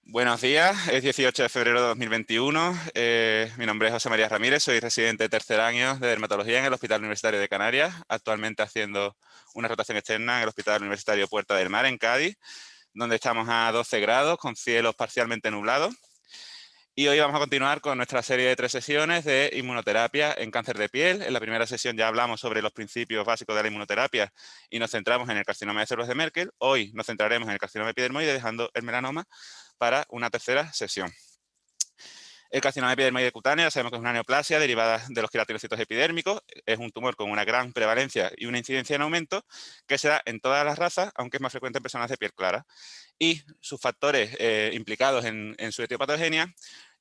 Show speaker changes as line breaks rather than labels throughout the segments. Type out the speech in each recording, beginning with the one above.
Buenos días, es 18 de febrero de 2021. Mi nombre es José María Ramírez, soy residente de tercer año de dermatología en el Hospital Universitario de Canarias, actualmente haciendo una rotación externa en el Hospital Universitario Puerta del Mar en Cádiz, donde estamos a 12 grados con cielos parcialmente nublados. Y hoy vamos a continuar con nuestra serie de 3 sesiones de inmunoterapia en cáncer de piel. En la primera sesión ya hablamos sobre los principios básicos de la inmunoterapia y nos centramos en el carcinoma de células de Merkel. Hoy nos centraremos en el carcinoma epidermoide, dejando el melanoma para una tercera sesión. El carcinoma epidermoide cutáneo, sabemos que es una neoplasia derivada de los queratinocitos epidérmicos. Es un tumor con una gran prevalencia y una incidencia en aumento que se da en todas las razas, aunque es más frecuente en personas de piel clara. Y sus factores implicados en su etiopatogenia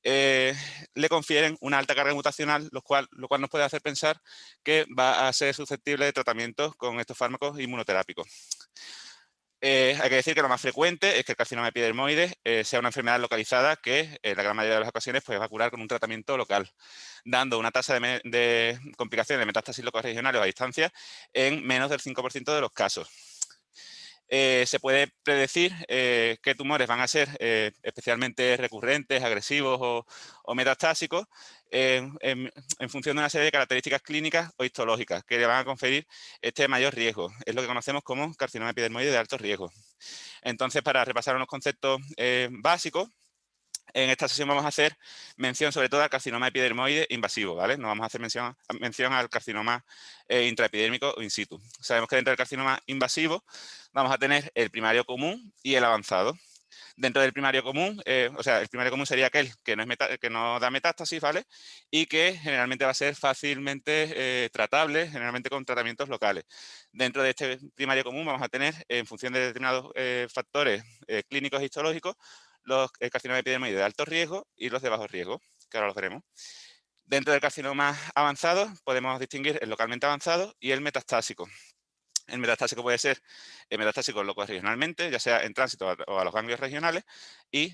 le confieren una alta carga mutacional, lo cual nos puede hacer pensar que va a ser susceptible de tratamientos con estos fármacos inmunoterápicos. Hay que decir que lo más frecuente es que el carcinoma epidermoide sea una enfermedad localizada que en la gran mayoría de las ocasiones pues, va a curar con un tratamiento local, dando una tasa de complicaciones de metástasis locorregionales o a distancia en menos del 5% de los casos. Se puede predecir qué tumores van a ser especialmente recurrentes, agresivos o metastásicos en función de una serie de características clínicas o histológicas que le van a conferir este mayor riesgo. Es lo que conocemos como carcinoma epidermoide de alto riesgo. Entonces, para repasar unos conceptos básicos, en esta sesión vamos a hacer mención sobre todo al carcinoma epidermoide invasivo, ¿vale? No vamos a hacer mención al carcinoma intraepidérmico o in situ. Sabemos que dentro del carcinoma invasivo vamos a tener el primario común y el avanzado. Dentro del primario común, el primario común sería aquel que no da metástasis, ¿vale? Y que generalmente va a ser fácilmente tratable, generalmente con tratamientos locales. Dentro de este primario común vamos a tener, en función de determinados factores clínicos e histológicos, los carcinomas epidermoides de alto riesgo y los de bajo riesgo, que ahora los veremos. Dentro del carcinoma avanzado podemos distinguir el localmente avanzado y el metastásico. El metastásico puede ser metastásico locorregionalmente, ya sea en tránsito o a los ganglios regionales, y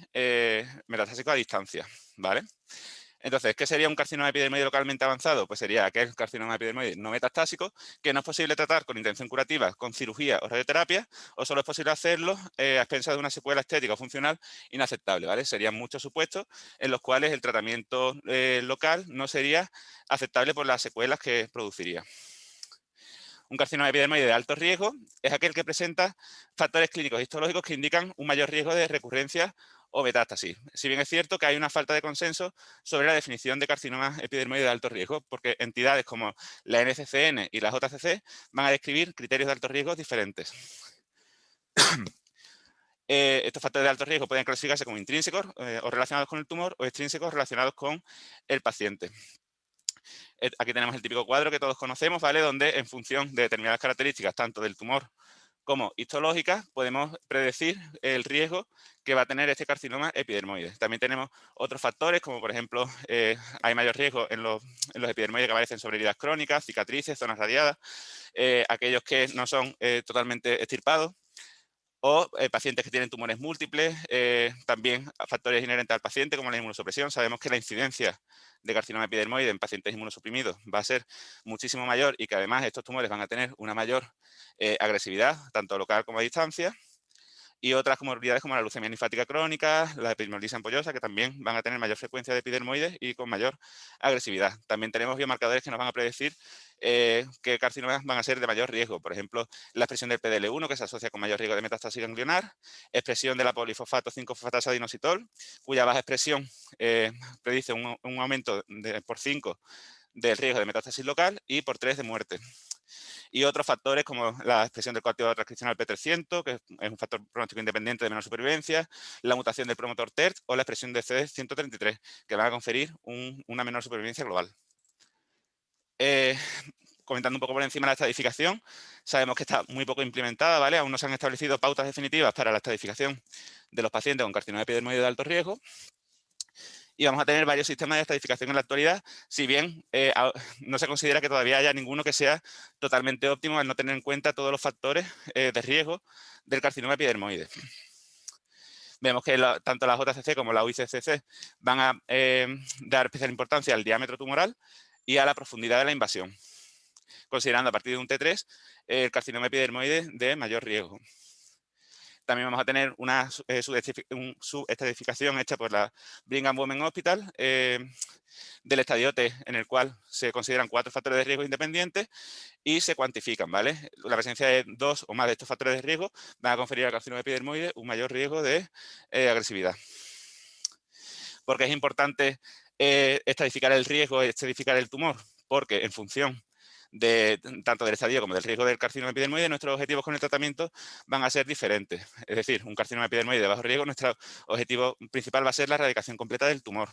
metastásico a distancia, ¿vale? Entonces, ¿qué sería un carcinoma epidermoide localmente avanzado? Pues sería aquel carcinoma epidermoide no metastásico que no es posible tratar con intención curativa, con cirugía o radioterapia, o solo es posible hacerlo a expensas de una secuela estética o funcional inaceptable, ¿vale? Serían muchos supuestos en los cuales el tratamiento local no sería aceptable por las secuelas que produciría. Un carcinoma epidermoide de alto riesgo es aquel que presenta factores clínicos histológicos que indican un mayor riesgo de recurrencia o metástasis. Si bien es cierto que hay una falta de consenso sobre la definición de carcinoma epidermoide de alto riesgo, porque entidades como la NCCN y la JCC van a describir criterios de alto riesgo diferentes. Estos factores de alto riesgo pueden clasificarse como intrínsecos o relacionados con el tumor o extrínsecos relacionados con el paciente. Aquí tenemos el típico cuadro que todos conocemos, ¿vale? Donde en función de determinadas características, tanto del tumor como histológicas, podemos predecir el riesgo que va a tener este carcinoma epidermoide. También tenemos otros factores, como por ejemplo, hay mayor riesgo en los epidermoides que aparecen sobre heridas crónicas, cicatrices, zonas radiadas, aquellos que no son totalmente extirpados, o pacientes que tienen tumores múltiples, también factores inherentes al paciente como la inmunosupresión. Sabemos que la incidencia de carcinoma epidermoide en pacientes inmunosuprimidos va a ser muchísimo mayor y que además estos tumores van a tener una mayor agresividad, tanto local como a distancia. Y otras comorbilidades como la leucemia linfática crónica, la epidermolisis ampollosa, que también van a tener mayor frecuencia de epidermoides y con mayor agresividad. También tenemos biomarcadores que nos van a predecir qué carcinomas van a ser de mayor riesgo. Por ejemplo, la expresión del PDL1, que se asocia con mayor riesgo de metástasis ganglionar, expresión de la polifosfato 5-fosfatasa de inositol, cuya baja expresión predice un aumento por 5 del riesgo de metástasis local y por 3 de muerte. Y otros factores como la expresión del coactivo transcripcional P300, que es un factor pronóstico independiente de menor supervivencia, la mutación del promotor TERT o la expresión de CD133, que van a conferir una menor supervivencia global. Comentando un poco por encima la estadificación, sabemos que está muy poco implementada, ¿vale? Aún no se han establecido pautas definitivas para la estadificación de los pacientes con carcinoma epidermoide de alto riesgo. Y vamos a tener varios sistemas de estadificación en la actualidad, si bien no se considera que todavía haya ninguno que sea totalmente óptimo al no tener en cuenta todos los factores de riesgo del carcinoma epidermoide. Vemos que tanto la JCC como la UICCC van a dar especial importancia al diámetro tumoral y a la profundidad de la invasión, considerando a partir de un T3 el carcinoma epidermoide de mayor riesgo. También vamos a tener una subestratificación hecha por la Brigham Women Hospital del estadio T, en el cual se consideran 4 factores de riesgo independientes y se cuantifican, ¿vale? La presencia de 2 o más de estos factores de riesgo van a conferir al carcinoma epidermoide un mayor riesgo de agresividad. ¿Por qué es importante estadificar el riesgo y estadificar el tumor? Porque en función de tanto del estadio como del riesgo del carcinoma epidermoide, nuestros objetivos con el tratamiento van a ser diferentes. Es decir, un carcinoma epidermoide de bajo riesgo, nuestro objetivo principal va a ser la erradicación completa del tumor.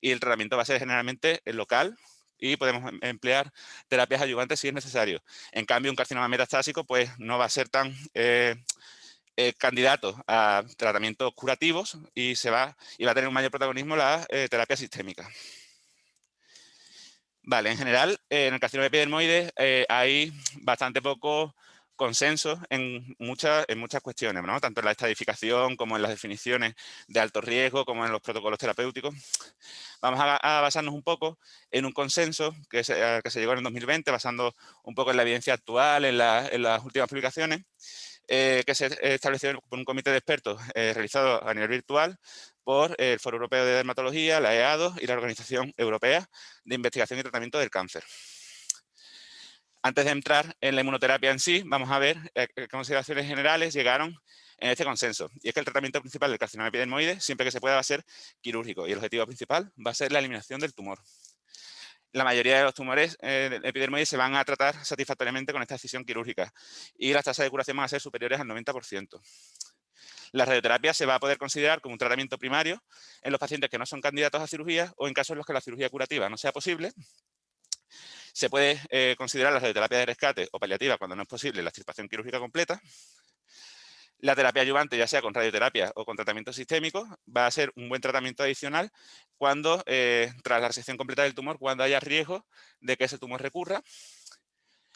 Y el tratamiento va a ser generalmente local y podemos emplear terapias ayudantes si es necesario. En cambio, un carcinoma metastásico pues no va a ser tan candidato a tratamientos curativos y va a tener un mayor protagonismo la terapia sistémica. Vale, en general, en el carcinoma epidermoide hay bastante poco consenso en muchas cuestiones, ¿no? Tanto en la estadificación como en las definiciones de alto riesgo, como en los protocolos terapéuticos. Vamos a basarnos un poco en un consenso que se llegó en el 2020, basando un poco en la evidencia actual, en las últimas publicaciones, que se estableció por un comité de expertos realizado a nivel virtual por el Foro Europeo de Dermatología, la EADO y la Organización Europea de Investigación y Tratamiento del Cáncer. Antes de entrar en la inmunoterapia en sí, vamos a ver qué consideraciones generales llegaron en este consenso. Y es que el tratamiento principal del carcinoma epidermoide, siempre que se pueda, va a ser quirúrgico. Y el objetivo principal va a ser la eliminación del tumor. La mayoría de los tumores epidermoides se van a tratar satisfactoriamente con esta decisión quirúrgica. Y las tasas de curación van a ser superiores al 90%. La radioterapia se va a poder considerar como un tratamiento primario en los pacientes que no son candidatos a cirugía o en casos en los que la cirugía curativa no sea posible. Se puede considerar la radioterapia de rescate o paliativa cuando no es posible la extirpación quirúrgica completa. La terapia adyuvante, ya sea con radioterapia o con tratamiento sistémico, va a ser un buen tratamiento adicional cuando, tras la resección completa del tumor, cuando haya riesgo de que ese tumor recurra.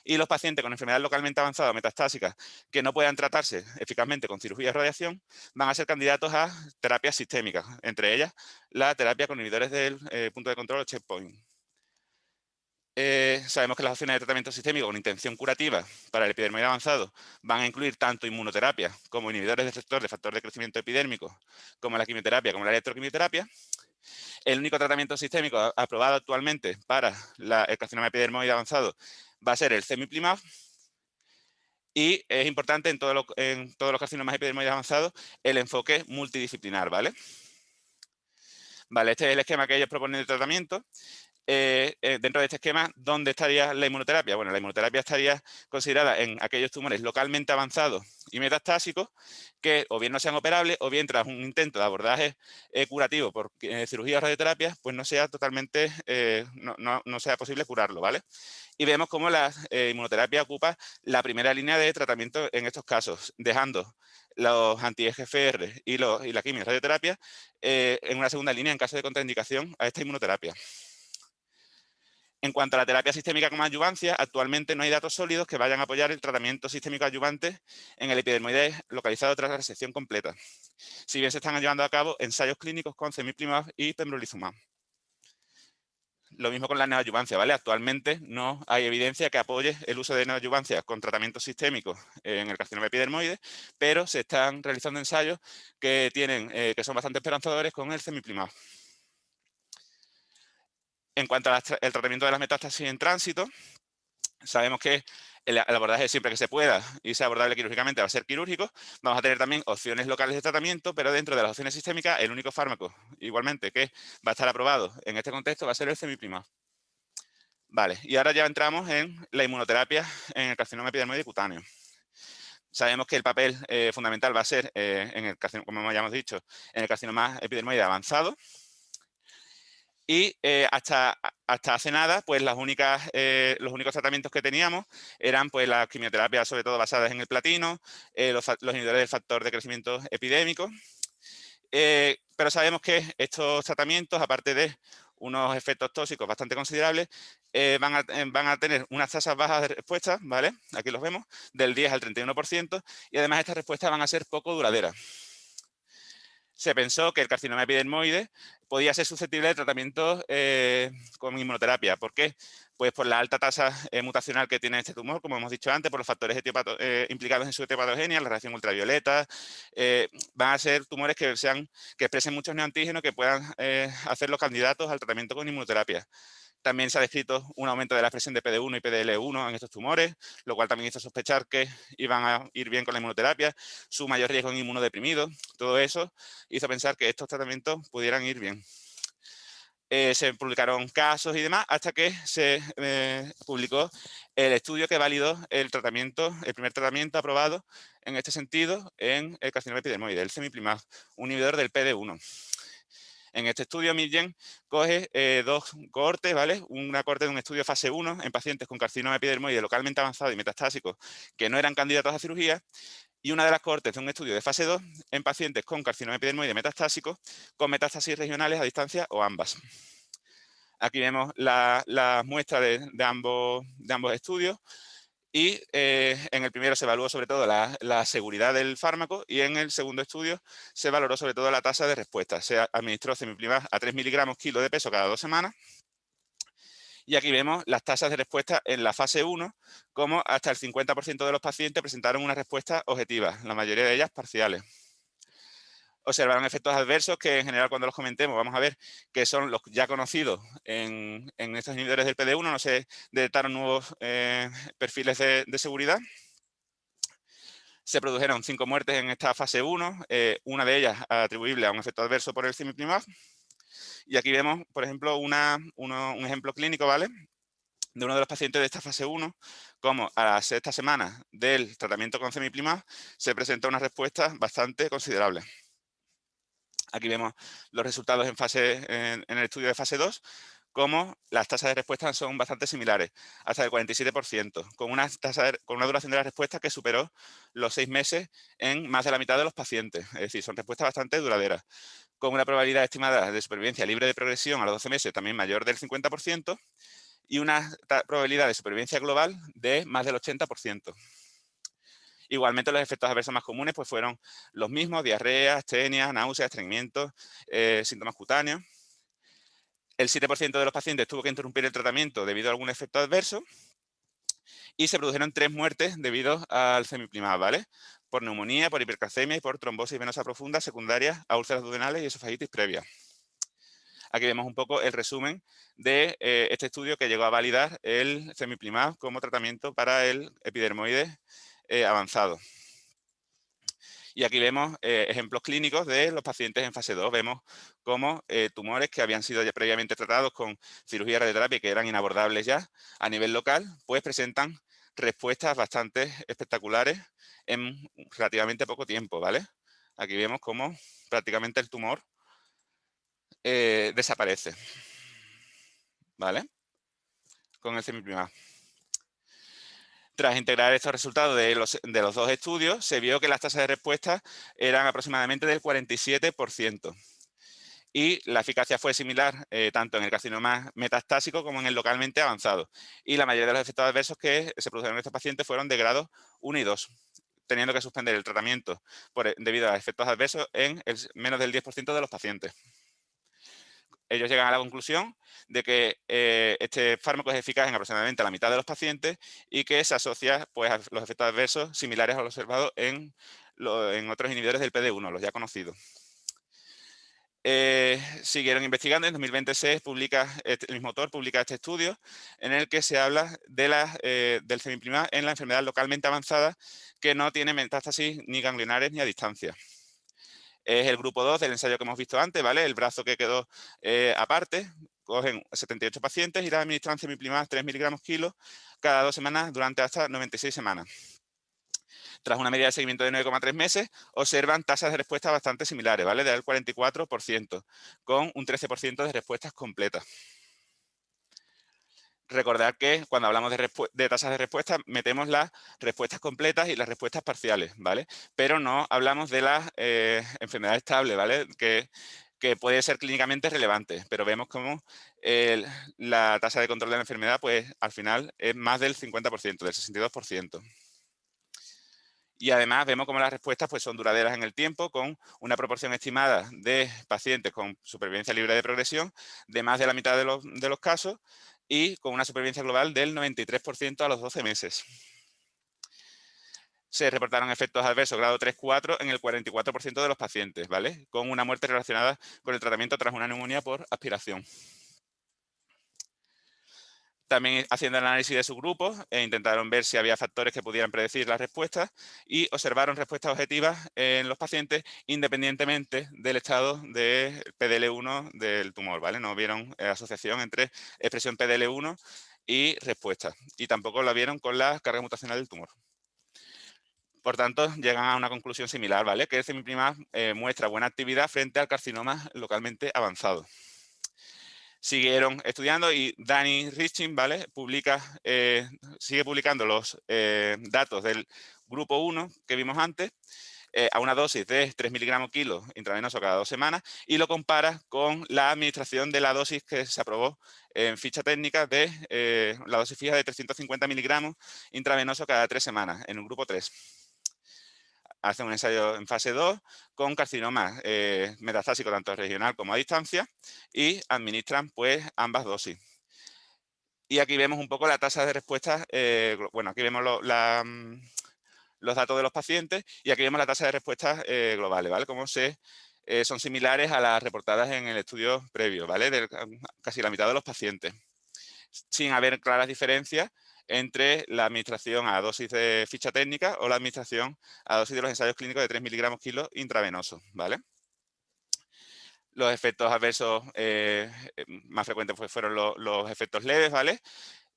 Y los pacientes con enfermedad localmente avanzada o metastásica que no puedan tratarse eficazmente con cirugía o radiación van a ser candidatos a terapias sistémicas, entre ellas la terapia con inhibidores del punto de control o checkpoint. Sabemos que las opciones de tratamiento sistémico con intención curativa para el epidermoide avanzado van a incluir tanto inmunoterapia como inhibidores de receptor de factor de crecimiento epidérmico, como la quimioterapia, como la electroquimioterapia. El único tratamiento sistémico aprobado actualmente para el carcinoma epidermoide avanzado va a ser el cemiplimab. Y es importante en todos los carcinomas epidermoides avanzados el enfoque multidisciplinar, ¿vale? Vale, este es el esquema que ellos proponen de tratamiento. Dentro de este esquema, ¿dónde estaría la inmunoterapia? Bueno, la inmunoterapia estaría considerada en aquellos tumores localmente avanzados y metastásicos que o bien no sean operables o bien tras un intento de abordaje curativo por cirugía o radioterapia, pues no sea totalmente, no sea posible curarlo, ¿vale? Y vemos cómo la inmunoterapia ocupa la primera línea de tratamiento en estos casos, dejando los anti-EGFR y la quimio y radioterapia en una segunda línea en caso de contraindicación a esta inmunoterapia. En cuanto a la terapia sistémica como adyuvancia, actualmente no hay datos sólidos que vayan a apoyar el tratamiento sistémico adyuvante en el epidermoide localizado tras la resección completa, si bien se están llevando a cabo ensayos clínicos con cemiplimab y pembrolizumab. Lo mismo con la neoadyuvancia, ¿vale? Actualmente no hay evidencia que apoye el uso de neoadyuvancia con tratamientos sistémicos en el carcinoma epidermoide, pero se están realizando ensayos que son bastante esperanzadores con el cemiplimab. En cuanto al tratamiento de las metástasis en tránsito, sabemos que el abordaje siempre que se pueda y sea abordable quirúrgicamente va a ser quirúrgico. Vamos a tener también opciones locales de tratamiento, pero dentro de las opciones sistémicas, el único fármaco, igualmente, que va a estar aprobado en este contexto va a ser el cemiplimab. Vale, y ahora ya entramos en la inmunoterapia en el carcinoma epidermoide cutáneo. Sabemos que el papel fundamental va a ser, en el carcinoma, como ya hemos dicho, en el carcinoma epidermoide avanzado. Y hasta hace nada, pues los únicos tratamientos que teníamos eran pues las quimioterapias, sobre todo basadas en el platino, los inhibidores del factor de crecimiento epidémico. Pero sabemos que estos tratamientos, aparte de unos efectos tóxicos bastante considerables, van a tener unas tasas bajas de respuesta, ¿vale? Aquí los vemos, del 10 al 31%, y además estas respuestas van a ser poco duraderas. Se pensó que el carcinoma epidermoide podía ser susceptible de tratamientos con inmunoterapia. ¿Por qué? Pues por la alta tasa mutacional que tiene este tumor, como hemos dicho antes, por los factores implicados en su etiopatogenia, la radiación ultravioleta, van a ser tumores que expresen muchos neoantígenos que puedan hacer los candidatos al tratamiento con inmunoterapia. También se ha descrito un aumento de la expresión de PD-1 y PDL1 en estos tumores, lo cual también hizo sospechar que iban a ir bien con la inmunoterapia, su mayor riesgo en inmunodeprimidos. Todo eso hizo pensar que estos tratamientos pudieran ir bien. Se publicaron casos y demás hasta que se publicó el estudio que validó el primer tratamiento aprobado en este sentido en el carcinoma epidermoide, el cemiplimab, un inhibidor del PD-1. En este estudio, Millen coge dos cohortes, ¿vale? Una cohorte de un estudio fase 1 en pacientes con carcinoma epidermoide localmente avanzado y metastásico que no eran candidatos a cirugía, y una de las cohortes de un estudio de fase 2 en pacientes con carcinoma epidermoide metastásico con metástasis regionales a distancia o ambas. Aquí vemos la muestra de ambos estudios. Y en el primero se evaluó sobre todo la seguridad del fármaco y en el segundo estudio se valoró sobre todo la tasa de respuesta. Se administró cemiplimab a 3 miligramos kilo de peso cada 2 semanas. Y aquí vemos las tasas de respuesta en la fase 1, como hasta el 50% de los pacientes presentaron una respuesta objetiva, la mayoría de ellas parciales. Observaron efectos adversos que en general cuando los comentemos vamos a ver que son los ya conocidos en estos inhibidores del PD-1, no se detectaron nuevos perfiles de seguridad. Se produjeron 5 muertes en esta fase 1, una de ellas atribuible a un efecto adverso por el cemiplimab. Y aquí vemos, por ejemplo, un ejemplo clínico, ¿vale?, de uno de los pacientes de esta fase 1, como a la sexta semana del tratamiento con cemiplimab se presenta una respuesta bastante considerable. Aquí vemos los resultados en el estudio de fase 2, como las tasas de respuesta son bastante similares, hasta el 47%, con una duración de la respuesta que superó los 6 meses en más de la mitad de los pacientes. Es decir, son respuestas bastante duraderas, con una probabilidad estimada de supervivencia libre de progresión a los 12 meses también mayor del 50% y una probabilidad de supervivencia global de más del 80%. Igualmente, los efectos adversos más comunes pues, fueron los mismos: diarrea, astenia, náuseas, estreñimiento, síntomas cutáneos. El 7% de los pacientes tuvo que interrumpir el tratamiento debido a algún efecto adverso y se produjeron 3 muertes debido al cemiplimab, ¿vale? Por neumonía, por hipercalcemia y por trombosis venosa profunda secundarias a úlceras duodenales y esofagitis previa. Aquí vemos un poco el resumen de este estudio que llegó a validar el cemiplimab como tratamiento para el epidermoide avanzado. Y aquí vemos ejemplos clínicos de los pacientes en fase 2. Vemos cómo tumores que habían sido ya previamente tratados con cirugía radioterapia y que eran inabordables ya a nivel local, pues presentan respuestas bastante espectaculares en relativamente poco tiempo, ¿vale? Aquí vemos cómo prácticamente el tumor desaparece, ¿vale? Con el cemiplimab. Tras integrar estos resultados de los dos estudios, se vio que las tasas de respuesta eran aproximadamente del 47%. Y la eficacia fue similar tanto en el carcinoma metastásico como en el localmente avanzado. Y la mayoría de los efectos adversos que se produjeron en estos pacientes fueron de grados 1 y 2, teniendo que suspender el tratamiento debido a efectos adversos en menos del 10% de los pacientes. Ellos llegan a la conclusión de que este fármaco es eficaz en aproximadamente la mitad de los pacientes y que se asocia pues, a los efectos adversos similares a los observados en otros inhibidores del PD-1, los ya conocidos. Siguieron investigando. En 2020 el mismo autor publica este estudio en el que se habla del cemiplimab en la enfermedad localmente avanzada que no tiene metástasis ni ganglionares ni a distancia. Es el grupo 2 del ensayo que hemos visto antes, ¿vale? El brazo que quedó aparte. Cogen 78 pacientes y les administran cemiplimab 3 miligramos kilo cada 2 semanas durante hasta 96 semanas. Tras una media de seguimiento de 9,3 meses, observan tasas de respuesta bastante similares, ¿vale? Del 44%, con un 13% de respuestas completas. Recordad que cuando hablamos de tasas de respuesta, metemos las respuestas completas y las respuestas parciales, ¿vale? Pero no hablamos de las enfermedades estables, ¿vale? Que puede ser clínicamente relevante, pero vemos como la tasa de control de la enfermedad, pues al final es más del 50%, del 62%. Y además vemos cómo las respuestas pues, son duraderas en el tiempo, con una proporción estimada de pacientes con supervivencia libre de progresión de más de la mitad de los casos, y con una supervivencia global del 93% a los 12 meses. Se reportaron efectos adversos grado 3-4 en el 44% de los pacientes, ¿vale? Con una muerte relacionada con el tratamiento tras una neumonía por aspiración. También haciendo el análisis de subgrupos, intentaron ver si había factores que pudieran predecir las respuestas y observaron respuestas objetivas en los pacientes independientemente del estado de PDL1 del tumor, ¿vale? No vieron asociación entre expresión PDL1 y respuesta. Y tampoco la vieron con la carga mutacional del tumor. Por tanto, llegan a una conclusión similar, ¿vale? Que el cemiplimab muestra buena actividad frente al carcinoma localmente avanzado. Siguieron estudiando y Danny Richin, ¿vale? Sigue publicando los datos del grupo 1 que vimos antes a una dosis de 3 miligramos kilo intravenoso cada 2 semanas y lo compara con la administración de la dosis que se aprobó en ficha técnica de la dosis fija de 350 miligramos intravenoso cada 3 semanas en un grupo 3. Hacen un ensayo en fase 2 con carcinoma metastásico tanto regional como a distancia y administran pues ambas dosis. Y aquí vemos un poco la tasa de respuesta, bueno, aquí vemos los datos de los pacientes y aquí vemos la tasa de respuesta globales, ¿vale? Cómo son similares a las reportadas en el estudio previo, ¿vale? De casi la mitad de los pacientes, sin haber claras diferencias entre la administración a dosis de ficha técnica o la administración a dosis de los ensayos clínicos de 3 miligramos kilo intravenosos, ¿vale? Los efectos adversos más frecuentes pues, fueron los efectos leves, ¿vale?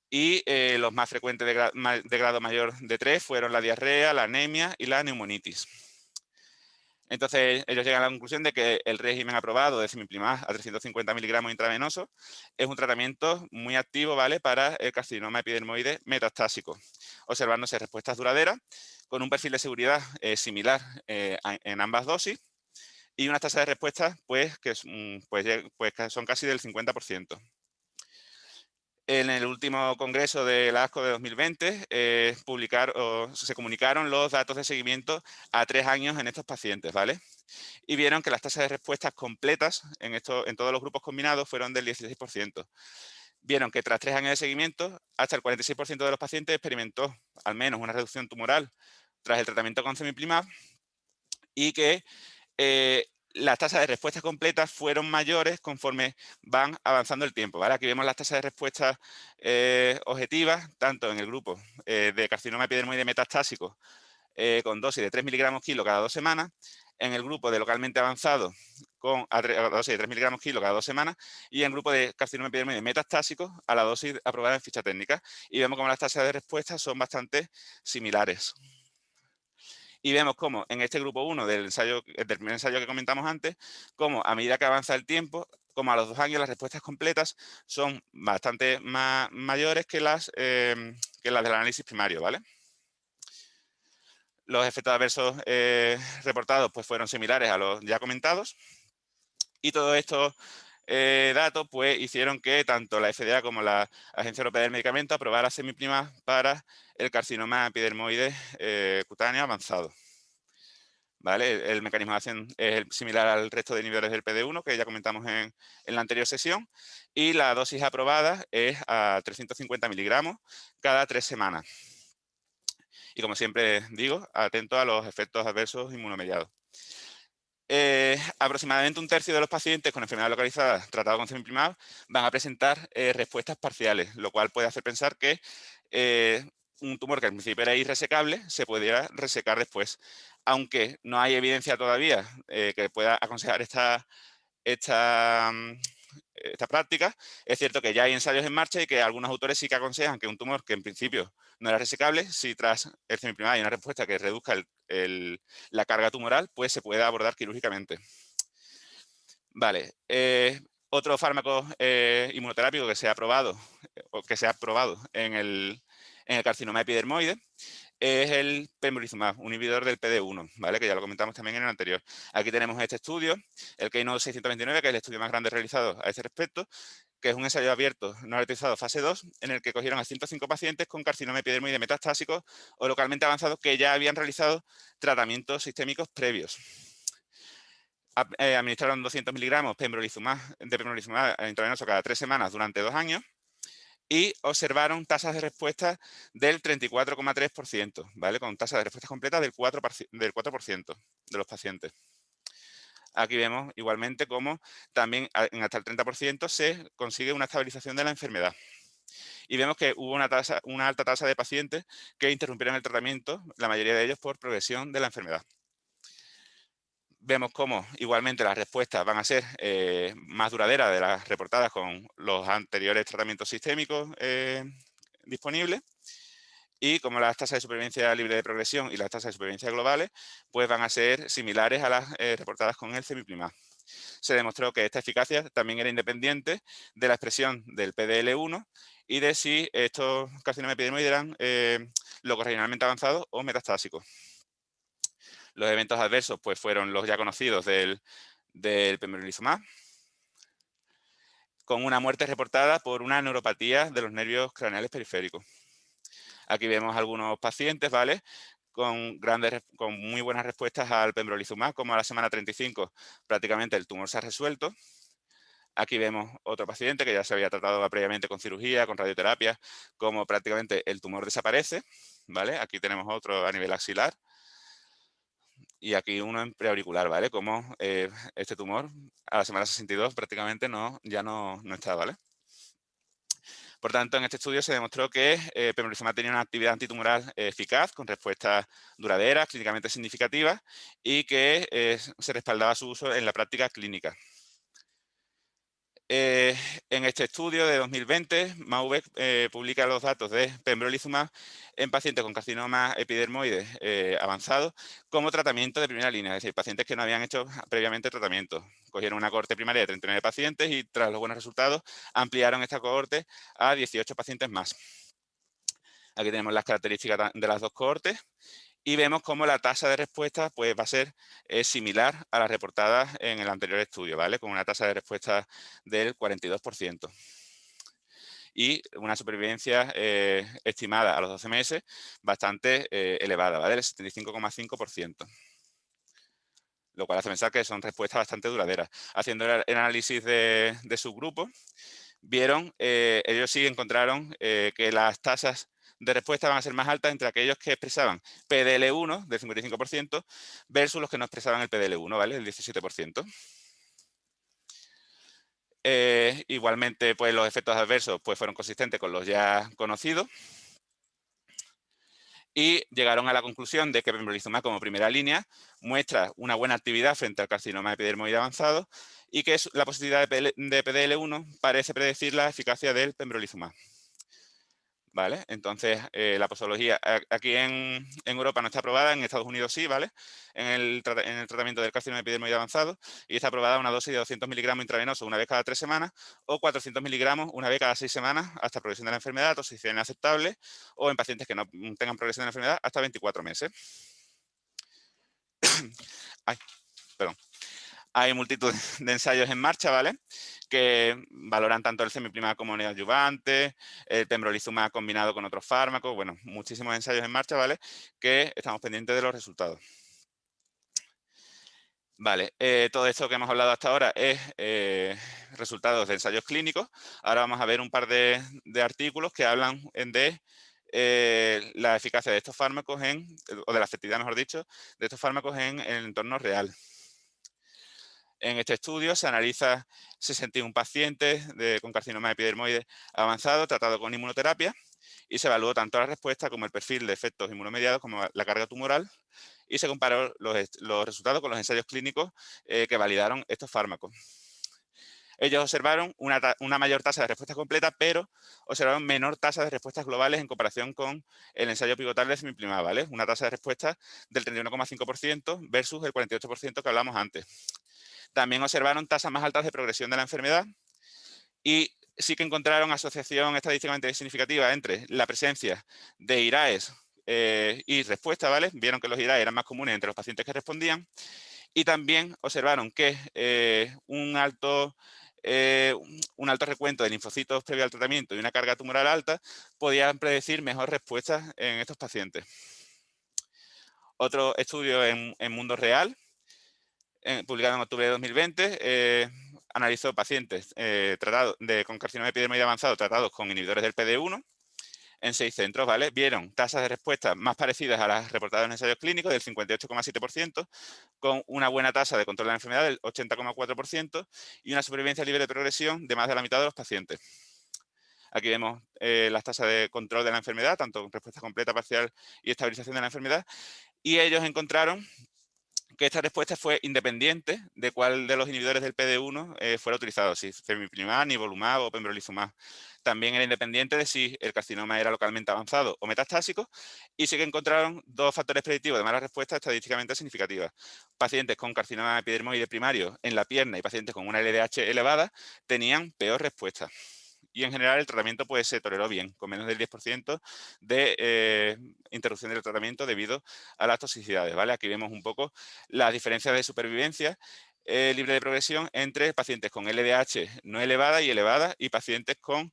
Y los más frecuentes de grado mayor de 3 fueron la diarrea, la anemia y la neumonitis. Entonces, ellos llegan a la conclusión de que el régimen aprobado de cemiplimab a 350 miligramos intravenosos es un tratamiento muy activo, ¿vale? Para el carcinoma epidermoide metastásico, observándose respuestas duraderas con un perfil de seguridad similar en ambas dosis y unas tasas de respuesta pues, que son casi del 50%. En el último congreso de la ASCO de 2020 se comunicaron los datos de seguimiento a 3 años en estos pacientes, ¿vale? Y vieron que las tasas de respuestas completas en todos los grupos combinados fueron del 16%. Vieron que tras 3 años de seguimiento, hasta el 46% de los pacientes experimentó al menos una reducción tumoral tras el tratamiento con cemiplimab y que las tasas de respuesta completas fueron mayores conforme van avanzando el tiempo, ¿vale? Aquí vemos las tasas de respuesta objetivas, tanto en el grupo de carcinoma epidermoide metastásico con dosis de 3 miligramos kilo cada 2 semanas, en el grupo de localmente avanzado con dosis de 3 miligramos kilo cada 2 semanas y en el grupo de carcinoma epidermoide metastásico a la dosis aprobada en ficha técnica. Y vemos como las tasas de respuesta son bastante similares. Y vemos cómo en este grupo 1 del primer ensayo que comentamos antes, cómo a medida que avanza el tiempo, como a los 2 años las respuestas completas son bastante mayores que las del análisis primario, ¿vale? Los efectos adversos reportados pues, fueron similares a los ya comentados y todos estos datos pues, hicieron que tanto la FDA como la Agencia Europea del Medicamento aprobara cemiplimab para el carcinoma epidermoide cutáneo avanzado. ¿Vale? El mecanismo de acción es similar al resto de inhibidores del PD1 que ya comentamos en la anterior sesión y la dosis aprobada es a 350 miligramos cada 3 semanas. Y como siempre digo, atento a los efectos adversos inmunomediados. Aproximadamente un tercio de los pacientes con enfermedad localizada tratados con cemiplimab van a presentar respuestas parciales, lo cual puede hacer pensar que un tumor que al principio era irresecable se pudiera resecar después. Aunque no hay evidencia todavía que pueda aconsejar esta práctica, es cierto que ya hay ensayos en marcha y que algunos autores sí que aconsejan que un tumor que en principio no era resecable, si tras el cemiplimab hay una respuesta que reduzca la carga tumoral, pues se puede abordar quirúrgicamente. Vale. Otro fármaco inmunoterápico que se ha probado en el carcinoma epidermoide es el pembrolizumab, un inhibidor del PD1, ¿vale? Que ya lo comentamos también en el anterior. Aquí tenemos este estudio, el Keynote 629, que es el estudio más grande realizado a este respecto, que es un ensayo abierto no autorizado fase 2, en el que cogieron a 105 pacientes con carcinoma epidermoide metastásico o localmente avanzados que ya habían realizado tratamientos sistémicos previos. Administraron 200 miligramos de pembrolizumab intravenoso cada 3 semanas durante 2 años y observaron tasas de respuesta del 34,3%, ¿vale? Con tasas de respuesta completa del 4% de los pacientes. Aquí vemos igualmente cómo también en hasta el 30% se consigue una estabilización de la enfermedad. Y vemos que hubo una alta tasa de pacientes que interrumpieron el tratamiento, la mayoría de ellos por progresión de la enfermedad. Vemos cómo igualmente las respuestas van a ser más duraderas de las reportadas con los anteriores tratamientos sistémicos disponibles, y como las tasas de supervivencia libre de progresión y las tasas de supervivencia globales pues van a ser similares a las reportadas con el cemiplimab. Se demostró que esta eficacia también era independiente de la expresión del PDL1 y de si estos carcinomas epidermoides eran locorregionalmente avanzados o metastásicos. Los eventos adversos pues, fueron los ya conocidos del pembrolizumab, con una muerte reportada por una neuropatía de los nervios craneales periféricos. Aquí vemos algunos pacientes, ¿vale?, con muy buenas respuestas al pembrolizumab, como a la semana 35 prácticamente el tumor se ha resuelto. Aquí vemos otro paciente que ya se había tratado previamente con cirugía, con radioterapia, como prácticamente el tumor desaparece, ¿vale? Aquí tenemos otro a nivel axilar y aquí uno en preauricular, ¿vale? Como este tumor a la semana 62 prácticamente ya no está, ¿vale? Por tanto, en este estudio se demostró que pembrolizumab tenía una actividad antitumoral eficaz, con respuestas duraderas, clínicamente significativas, y que se respaldaba su uso en la práctica clínica. En este estudio de 2020, Maubec publica los datos de pembrolizumab en pacientes con carcinoma epidermoides avanzados como tratamiento de primera línea, es decir, pacientes que no habían hecho previamente tratamiento. Cogieron una cohorte primaria de 39 pacientes y tras los buenos resultados ampliaron esta cohorte a 18 pacientes más. Aquí tenemos las características de las dos cohortes y vemos cómo la tasa de respuesta pues, va a ser similar a las reportadas en el anterior estudio, ¿vale? Con una tasa de respuesta del 42%. Y una supervivencia estimada a los 12 meses bastante elevada, ¿vale? Del 75,5%. Lo cual hace pensar que son respuestas bastante duraderas. Haciendo el análisis de subgrupos, ellos sí encontraron que las tasas de respuesta van a ser más altas entre aquellos que expresaban PDL1 del 55% versus los que no expresaban el PDL1, ¿vale? El 17%. Igualmente, pues los efectos adversos pues, fueron consistentes con los ya conocidos y llegaron a la conclusión de que pembrolizumab como primera línea muestra una buena actividad frente al carcinoma epidermoide avanzado y que la positividad de PDL1 parece predecir la eficacia del pembrolizumab. ¿Vale? Entonces, la posología aquí en Europa no está aprobada, en Estados Unidos sí, ¿vale? En el tratamiento del carcinoma epidermoide avanzado, y está aprobada una dosis de 200 miligramos intravenoso una vez cada 3 semanas o 400 miligramos una vez cada 6 semanas hasta progresión de la enfermedad, toxicidad inaceptable, o en pacientes que no tengan progresión de la enfermedad hasta 24 meses. Ay, perdón. Hay multitud de ensayos en marcha, ¿vale? Que valoran tanto el cemiplimab como neoadyuvante, el pembrolizumab combinado con otros fármacos, bueno, muchísimos ensayos en marcha, ¿vale? Que estamos pendientes de los resultados. Vale, todo esto que hemos hablado hasta ahora es resultados de ensayos clínicos. Ahora vamos a ver un par de artículos que hablan de la eficacia de estos fármacos o de la efectividad, mejor dicho, de estos fármacos en el entorno real. En este estudio se analiza 61 pacientes con carcinoma epidermoide avanzado tratado con inmunoterapia y se evaluó tanto la respuesta como el perfil de efectos inmunomediados como la carga tumoral y se comparó los resultados con los ensayos clínicos que validaron estos fármacos. Ellos observaron una mayor tasa de respuesta completa, pero observaron menor tasa de respuestas globales en comparación con el ensayo pivotal de cemiplimab, ¿vale? Una tasa de respuesta del 31,5% versus el 48% que hablamos antes. También observaron tasas más altas de progresión de la enfermedad y sí que encontraron asociación estadísticamente significativa entre la presencia de IRAEs y respuesta, ¿vale? Vieron que los IRAEs eran más comunes entre los pacientes que respondían y también observaron que un alto recuento de linfocitos previo al tratamiento y una carga tumoral alta podían predecir mejor respuestas en estos pacientes. Otro estudio en mundo real, publicado en octubre de 2020, analizó pacientes con carcinoma epidermoide avanzado tratados con inhibidores del PD-1 en 6 centros, ¿vale? Vieron tasas de respuesta más parecidas a las reportadas en ensayos clínicos del 58,7%, con una buena tasa de control de la enfermedad del 80,4% y una supervivencia libre de progresión de más de la mitad de los pacientes. Aquí vemos las tasas de control de la enfermedad, tanto con respuesta completa, parcial y estabilización de la enfermedad, y ellos encontraron que esta respuesta fue independiente de cuál de los inhibidores del PD-1 fuera utilizado, si cemiplimab, nivolumab o pembrolizumab. También era independiente de si el carcinoma era localmente avanzado o metastásico, y sí que encontraron dos factores predictivos de mala respuesta estadísticamente significativas. Pacientes con carcinoma epidermoide primario en la pierna y pacientes con una LDH elevada tenían peor respuesta. Y en general el tratamiento pues, se toleró bien, con menos del 10% de interrupción del tratamiento debido a las toxicidades, ¿vale? Aquí vemos un poco las diferencias de supervivencia libre de progresión entre pacientes con LDH no elevada y elevada y pacientes con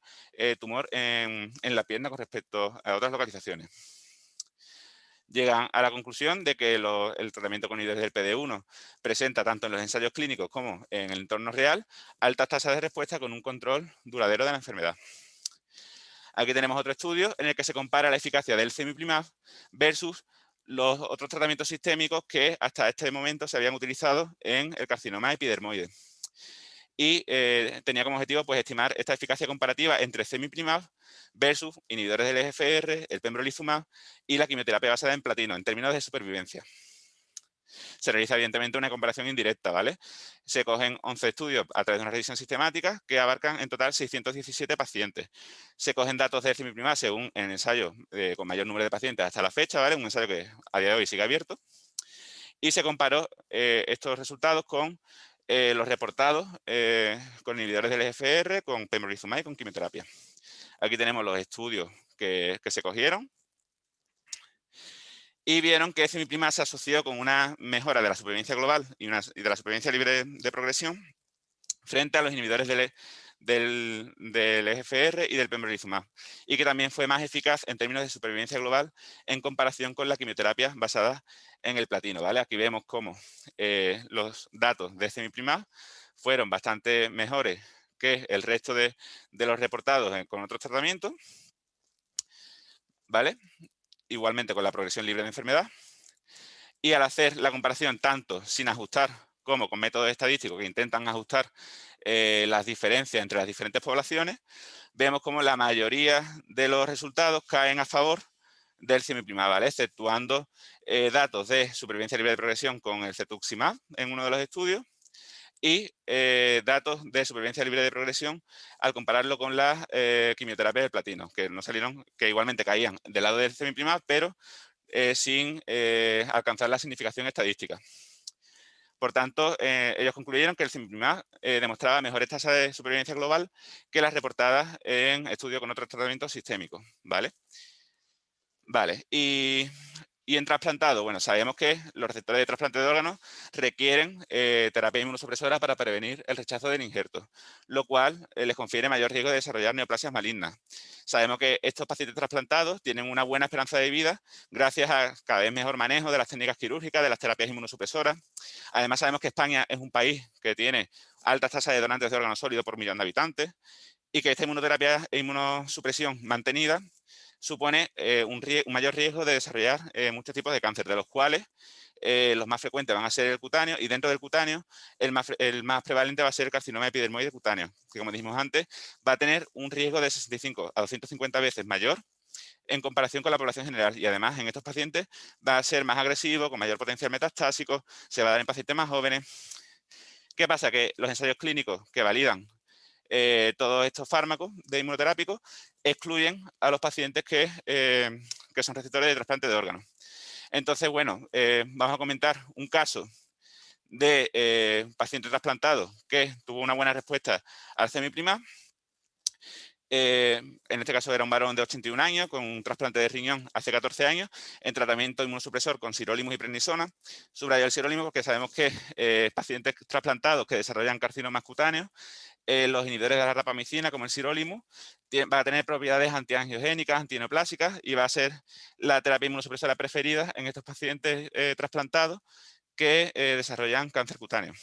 tumor en la pierna con respecto a otras localizaciones. Llegan a la conclusión de que el tratamiento con inhibidores del PD-1 presenta tanto en los ensayos clínicos como en el entorno real altas tasas de respuesta con un control duradero de la enfermedad. Aquí tenemos otro estudio en el que se compara la eficacia del cemiplimab versus los otros tratamientos sistémicos que hasta este momento se habían utilizado en el carcinoma epidermoide. Y tenía como objetivo pues, estimar esta eficacia comparativa entre cemiplimab versus inhibidores del EGFR, el pembrolizumab y la quimioterapia basada en platino en términos de supervivencia. Se realiza evidentemente una comparación indirecta, ¿vale? Se cogen 11 estudios a través de una revisión sistemática que abarcan en total 617 pacientes. Se cogen datos del cemiplimab según el ensayo con mayor número de pacientes hasta la fecha, ¿vale? Un ensayo que a día de hoy sigue abierto. Y se comparó estos resultados con los reportados con inhibidores del EGFR, con pembrolizumab y con quimioterapia. Aquí tenemos los estudios que se cogieron. Y vieron que cemiplimab se asoció con una mejora de la supervivencia global y de la supervivencia libre de progresión frente a los inhibidores del EGFR y del pembrolizumab, y que también fue más eficaz en términos de supervivencia global en comparación con la quimioterapia basada en el platino, ¿vale? Aquí vemos cómo los datos de cemiplimab fueron bastante mejores que el resto de los reportados con otros tratamientos, ¿vale? Igualmente con la progresión libre de enfermedad. Y al hacer la comparación tanto sin ajustar como con métodos estadísticos que intentan ajustar las diferencias entre las diferentes poblaciones, vemos como la mayoría de los resultados caen a favor del cemiplimab, ¿vale? Exceptuando datos de supervivencia libre de progresión con el cetuximab en uno de los estudios y datos de supervivencia libre de progresión al compararlo con las quimioterapias del platino, que no salieron, que igualmente caían del lado del cemiplimab, pero sin alcanzar la significación estadística. Por tanto, ellos concluyeron que el cemiplimab demostraba mejores tasas de supervivencia global que las reportadas en estudios con otros tratamientos sistémicos, ¿vale? Vale, y en trasplantado, bueno, sabemos que los receptores de trasplante de órganos requieren terapia inmunosupresora para prevenir el rechazo del injerto, lo cual les confiere mayor riesgo de desarrollar neoplasias malignas. Sabemos que estos pacientes trasplantados tienen una buena esperanza de vida gracias a cada vez mejor manejo de las técnicas quirúrgicas, de las terapias inmunosupresoras. Además, sabemos que España es un país que tiene altas tasas de donantes de órganos sólidos por millón de habitantes y que esta inmunoterapia e inmunosupresión mantenida supone un mayor riesgo de desarrollar muchos tipos de cáncer, de los cuales los más frecuentes van a ser el cutáneo, y dentro del cutáneo el más prevalente va a ser el carcinoma epidermoide cutáneo, que como dijimos antes, va a tener un riesgo de 65 a 250 veces mayor en comparación con la población general, y además en estos pacientes va a ser más agresivo, con mayor potencial metastásico, se va a dar en pacientes más jóvenes. ¿Qué pasa? Que los ensayos clínicos que validan todos estos fármacos de inmunoterápicos excluyen a los pacientes que son receptores de trasplante de órganos. Entonces, bueno, vamos a comentar un caso de paciente trasplantado que tuvo una buena respuesta al cemiplimab. En este caso era un varón de 81 años con un trasplante de riñón hace 14 años en tratamiento inmunosupresor con sirolimus y prednisona. Subrayo el sirolimus porque sabemos que pacientes trasplantados que desarrollan carcinomas cutáneos, los inhibidores de la rapamicina, como el sirolimus, va a tener propiedades antiangiogénicas, antineoplásicas, y va a ser la terapia inmunosupresora preferida en estos pacientes trasplantados que desarrollan cáncer cutáneo.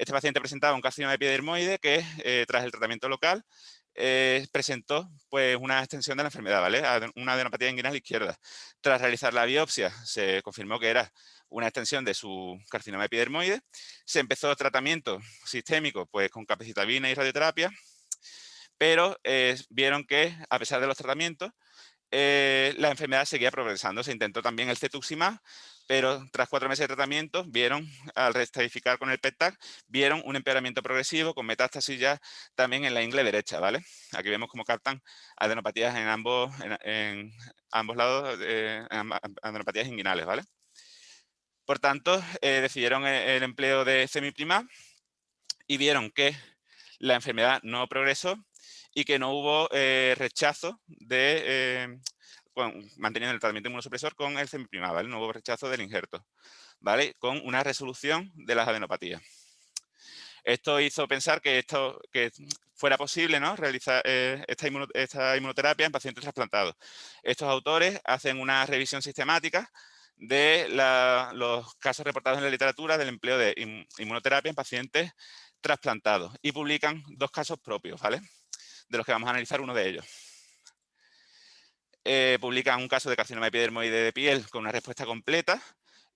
Este paciente presentaba un carcinoma epidermoide que, tras el tratamiento local, presentó pues, una extensión de la enfermedad, ¿vale? Una adenopatía inguinal izquierda. Tras realizar la biopsia, se confirmó que era una extensión de su carcinoma epidermoide. Se empezó tratamiento sistémico pues, con capecitabina y radioterapia, pero vieron que, a pesar de los tratamientos, la enfermedad seguía progresando. Se intentó también el cetuximab, pero tras 4 meses de tratamiento, vieron, al reestadificar con el PET-TAC, vieron un empeoramiento progresivo con metástasis ya también en la ingle derecha, ¿vale? Aquí vemos cómo captan adenopatías en ambos lados, adenopatías inguinales, ¿vale? Por tanto, decidieron el empleo de cemiplimab y vieron que la enfermedad no progresó y que no hubo rechazo de manteniendo el tratamiento inmunosupresor con el cemiplimab, ¿vale? No hubo rechazo del injerto, ¿vale? Con una resolución de las adenopatías. Esto hizo pensar que fuera posible, ¿no? Realizar esta inmunoterapia en pacientes trasplantados. Estos autores hacen una revisión sistemática de los casos reportados en la literatura del empleo de inmunoterapia en pacientes trasplantados y publican 2 casos propios, ¿vale? De los que vamos a analizar uno de ellos. Publican un caso de carcinoma epidermoide de piel con una respuesta completa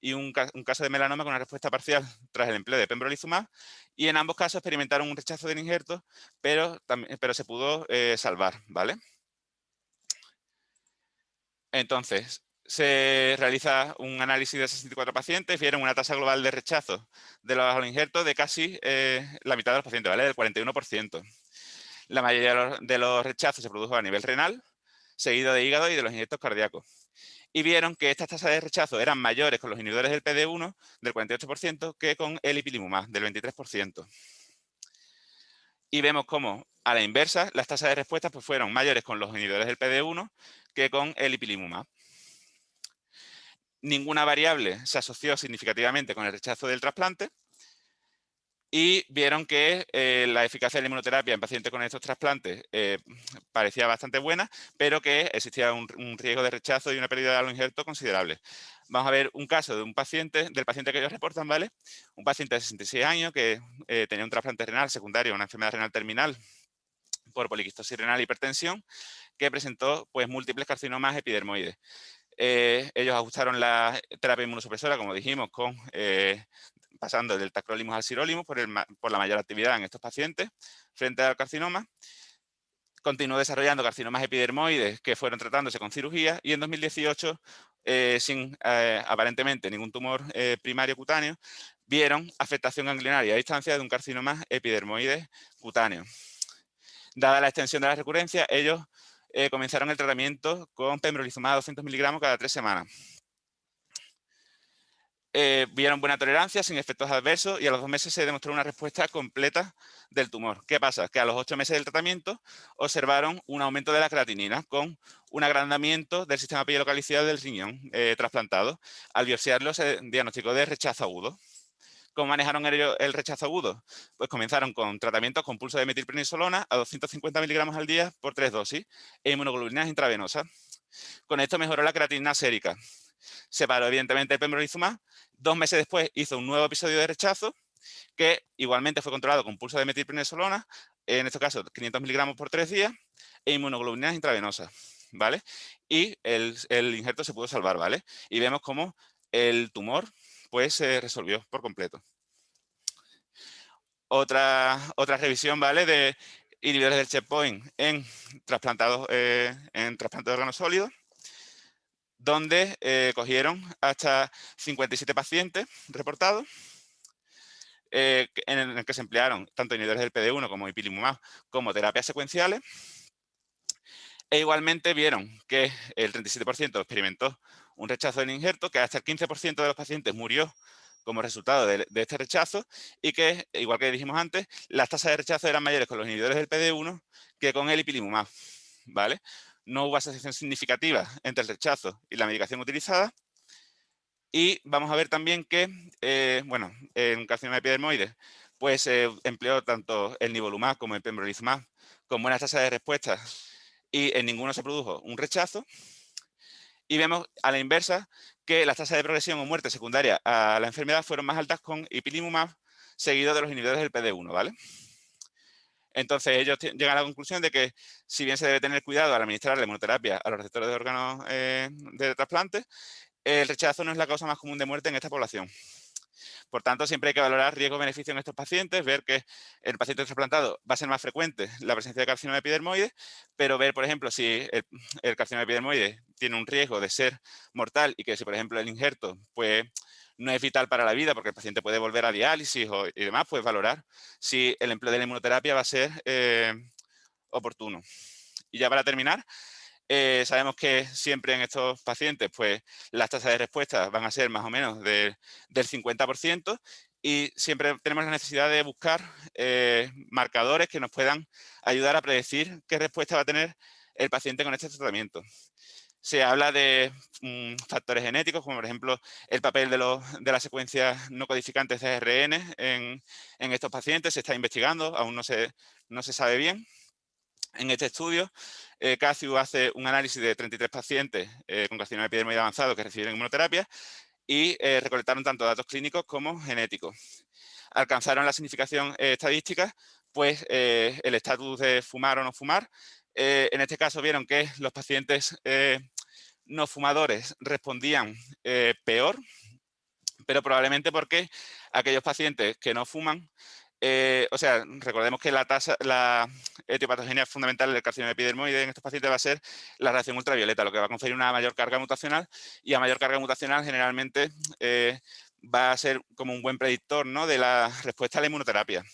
y un caso de melanoma con una respuesta parcial tras el empleo de pembrolizumab, y en ambos casos experimentaron un rechazo del injerto, pero se pudo salvar, ¿vale? Entonces, se realiza un análisis de 64 pacientes, vieron una tasa global de rechazo de los injertos de casi la mitad de los pacientes, ¿vale? Del 41%. La mayoría de los rechazos se produjo a nivel renal, seguido de hígado y de los injertos cardíacos. Y vieron que estas tasas de rechazo eran mayores con los inhibidores del PD-1 del 48% que con el ipilimumab del 23%. Y vemos cómo, a la inversa, las tasas de respuesta pues, fueron mayores con los inhibidores del PD-1 que con el ipilimumab. Ninguna variable se asoció significativamente con el rechazo del trasplante, y vieron que la eficacia de la inmunoterapia en pacientes con estos trasplantes parecía bastante buena, pero que existía un riesgo de rechazo y una pérdida de aloinjerto considerable. Vamos a ver un caso de del paciente que ellos reportan, ¿vale? Un paciente de 66 años que tenía un trasplante renal secundario, una enfermedad renal terminal por poliquistosis renal e hipertensión, que presentó pues, múltiples carcinomas epidermoides. Ellos ajustaron la terapia inmunosupresora, como dijimos, pasando del tacrolimus al sirolimus por la mayor actividad en estos pacientes frente al carcinoma. Continuó desarrollando carcinomas epidermoides que fueron tratándose con cirugía, y en 2018, sin aparentemente ningún tumor primario cutáneo, vieron afectación ganglionaria a distancia de un carcinoma epidermoide cutáneo. Dada la extensión de la recurrencia, ellos comenzaron el tratamiento con pembrolizumab a 200 miligramos cada 3 semanas. Vieron buena tolerancia, sin efectos adversos, y a los 2 meses se demostró una respuesta completa del tumor. ¿Qué pasa? Que a los 8 meses del tratamiento observaron un aumento de la creatinina con un agrandamiento del sistema pielocaliciado del riñón trasplantado. Al biopsiarlo se diagnosticó de rechazo agudo. ¿Cómo manejaron el rechazo agudo? Pues comenzaron con tratamientos con pulso de metilprednisolona a 250 miligramos al día por 3 dosis e inmunoglobulinas intravenosas. Con esto mejoró la creatinina sérica. Se paró evidentemente el pembrolizumab. 2 meses después hizo un nuevo episodio de rechazo que igualmente fue controlado con pulso de metilprednisolona, en este caso 500 miligramos por 3 días, e inmunoglobulinas intravenosas, ¿vale? Y el injerto se pudo salvar, ¿vale? Y vemos cómo el tumor pues se resolvió por completo. Otra revisión, ¿vale? De inhibidores del checkpoint en trasplantados de órganos sólidos, donde cogieron hasta 57 pacientes reportados, en el que se emplearon tanto inhibidores del PD-1 como ipilimumab como terapias secuenciales, e igualmente vieron que el 37% experimentó un rechazo del injerto, que hasta el 15% de los pacientes murió como resultado de este rechazo, y que, igual que dijimos antes, las tasas de rechazo eran mayores con los inhibidores del PD-1 que con el ipilimumab, ¿vale? No hubo asociación significativa entre el rechazo y la medicación utilizada. Y vamos a ver también que, bueno, en carcinoma epidermoide, pues se empleó tanto el nivolumab como el pembrolizumab con buenas tasas de respuesta, y en ninguno se produjo un rechazo. Y vemos a la inversa que las tasas de progresión o muerte secundaria a la enfermedad fueron más altas con ipilimumab seguido de los inhibidores del PD1, ¿vale? Entonces, ellos llegan a la conclusión de que, si bien se debe tener cuidado al administrar la inmunoterapia a los receptores de órganos de trasplante, el rechazo no es la causa más común de muerte en esta población. Por tanto, siempre hay que valorar riesgo-beneficio en estos pacientes, ver que en el paciente trasplantado va a ser más frecuente la presencia de carcinoma epidermoide, pero ver, por ejemplo, si el carcinoma epidermoide tiene un riesgo de ser mortal y que si, por ejemplo, el injerto pues, no es vital para la vida porque el paciente puede volver a diálisis y demás, pues valorar si el empleo de la inmunoterapia va a ser oportuno. Y ya para terminar, sabemos que siempre en estos pacientes pues, las tasas de respuesta van a ser más o menos del 50% y siempre tenemos la necesidad de buscar marcadores que nos puedan ayudar a predecir qué respuesta va a tener el paciente con este tratamiento. Se habla de factores genéticos, como por ejemplo el papel de las secuencias no codificantes de ARN en estos pacientes. Se está investigando, aún no se sabe bien. En este estudio, CACIU hace un análisis de 33 pacientes con carcinoma epidermoide avanzado que reciben inmunoterapia y recolectaron tanto datos clínicos como genéticos. Alcanzaron la significación estadística, pues el estatus de fumar o no fumar. En este caso vieron que los pacientes no fumadores respondían peor, pero probablemente porque aquellos pacientes que no fuman, o sea, recordemos que la etiopatogenia fundamental del carcinoma epidermoide en estos pacientes va a ser la radiación ultravioleta, lo que va a conferir una mayor carga mutacional, y a mayor carga mutacional generalmente va a ser como un buen predictor, ¿no?, de la respuesta a la inmunoterapia.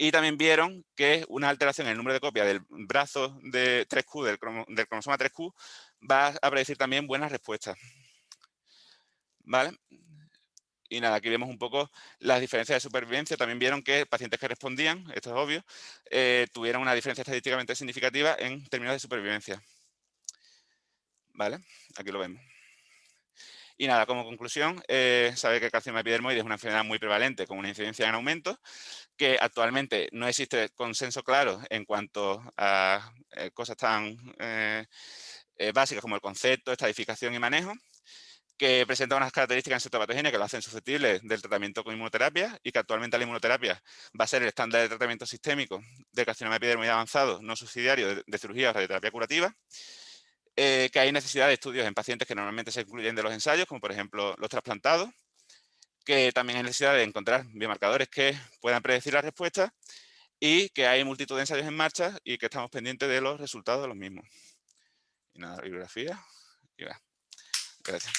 Y también vieron que una alteración en el número de copias del brazo de 3Q, del cromosoma 3Q, va a predecir también buenas respuestas. ¿Vale? Y nada, aquí vemos un poco las diferencias de supervivencia. También vieron que pacientes que respondían, esto es obvio, tuvieron una diferencia estadísticamente significativa en términos de supervivencia. ¿Vale? Aquí lo vemos. Y nada, como conclusión, sabe que el carcinoma epidermoide es una enfermedad muy prevalente con una incidencia en aumento, que actualmente no existe consenso claro en cuanto a cosas tan básicas como el concepto, estadificación y manejo, que presenta unas características en citopatogenia que lo hacen susceptible del tratamiento con inmunoterapia y que actualmente la inmunoterapia va a ser el estándar de tratamiento sistémico del carcinoma epidermoide avanzado no subsidiario de cirugía o radioterapia curativa, que hay necesidad de estudios en pacientes que normalmente se incluyen de los ensayos, como por ejemplo los trasplantados, que también hay necesidad de encontrar biomarcadores que puedan predecir la respuesta y que hay multitud de ensayos en marcha y que estamos pendientes de los resultados de los mismos. Y nada, bibliografía. Y va. Gracias.